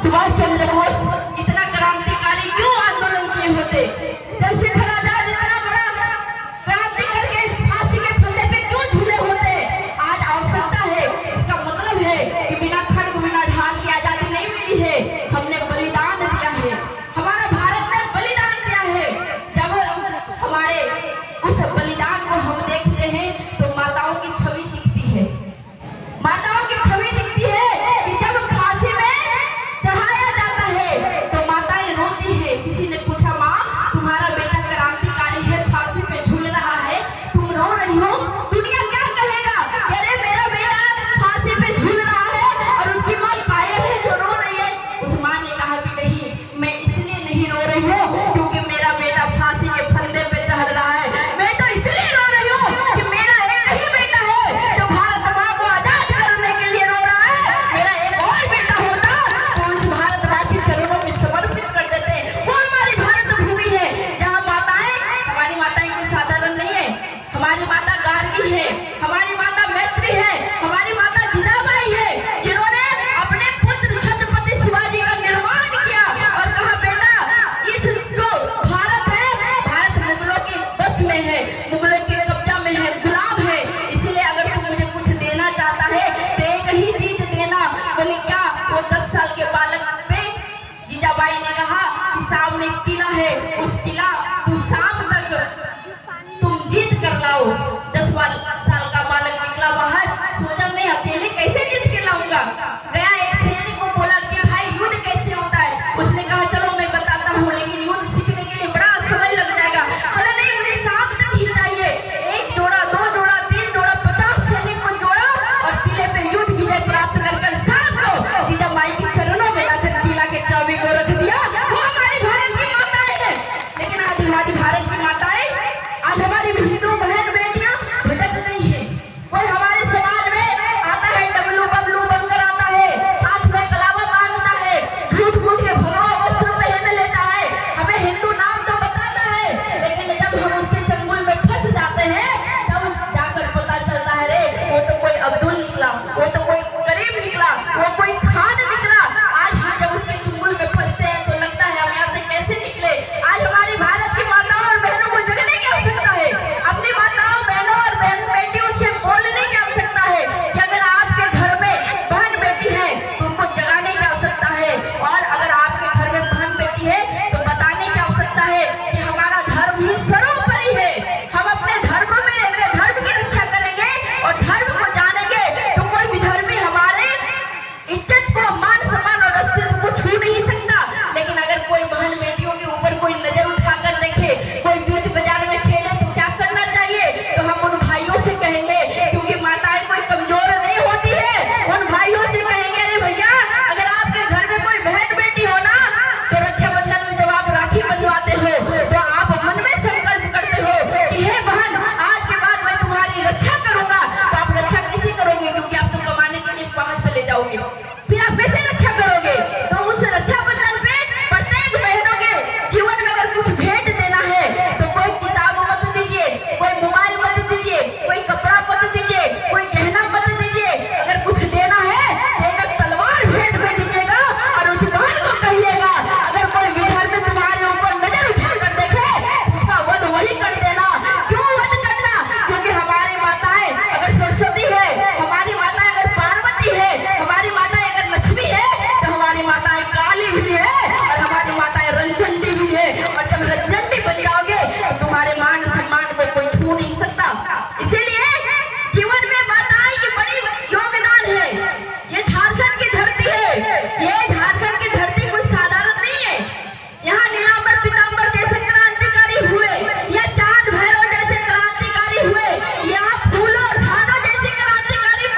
सुभाष चंद्र बोस इतना क्रांतिकारी क्यों आंदोलन किए होते? चंद्रशेखर आजाद इतना बड़ा क्रांति करके फांसी के फंदे पे क्यों झूले होते? आज आवश्यकता है, इसका मतलब है कि बिना खड्ग बिना ढाल की आजादी नहीं मिली है। हमने बलिदान दिया है, हमारा भारत ने बलिदान दिया है। जब हमारे उस बलिदान को हम देखते हैं तो माताओं की छवि दिखती है, माताओं की छवि दिखती है कि जब फांसी में चढ़ाया जाता है तो माताएं रोती है। किसी ने पूछा, माँ तुम्हारा बेटा क्रांतिकारी है, फांसी पे झूल रहा है, तुम रो रही हो, दुनिया क्या कहेगा? अरे मेरा बेटा फांसी पे झूल रहा है और उसकी माँ कायर है जो रो रही है। उस माँ ने कहा कि नहीं, मैं इसलिए नहीं रो रही हूँ क्योंकि मेरा बेटा फांसी के फंदे पे चढ़ रहा है, मैं तो इसलिए रो रही हूँ कि मेरा एक ही बेटा है जो भारत माँ को आजाद करने के लिए रो रहा है। मेरा एक और बेटा होता तो इस भारत माँ के चरणों में समर्पित कर देते। वो हमारी भारत भूमि है जहाँ माताएं, हमारी माताएं कोई साधारण नहीं है। हमारी माता गार्गी है, हमारी माता मैत्री है, हमारी माता जीजाबाई है, जिन्होंने अपने पुत्र छत्रपति शिवाजी का निर्माण किया और कहा बेटा इस जो भारत है, भारत मुगलों के बस में है, मुगलों के कब्जा में है, गुलाम है, इसीलिए अगर तू मुझे कुछ देना चाहता है तो एक ही चीज देना। बोले क्या? वो 10 साल के बालक पे जीजाबाई ने कहा कि सामने किला है, उस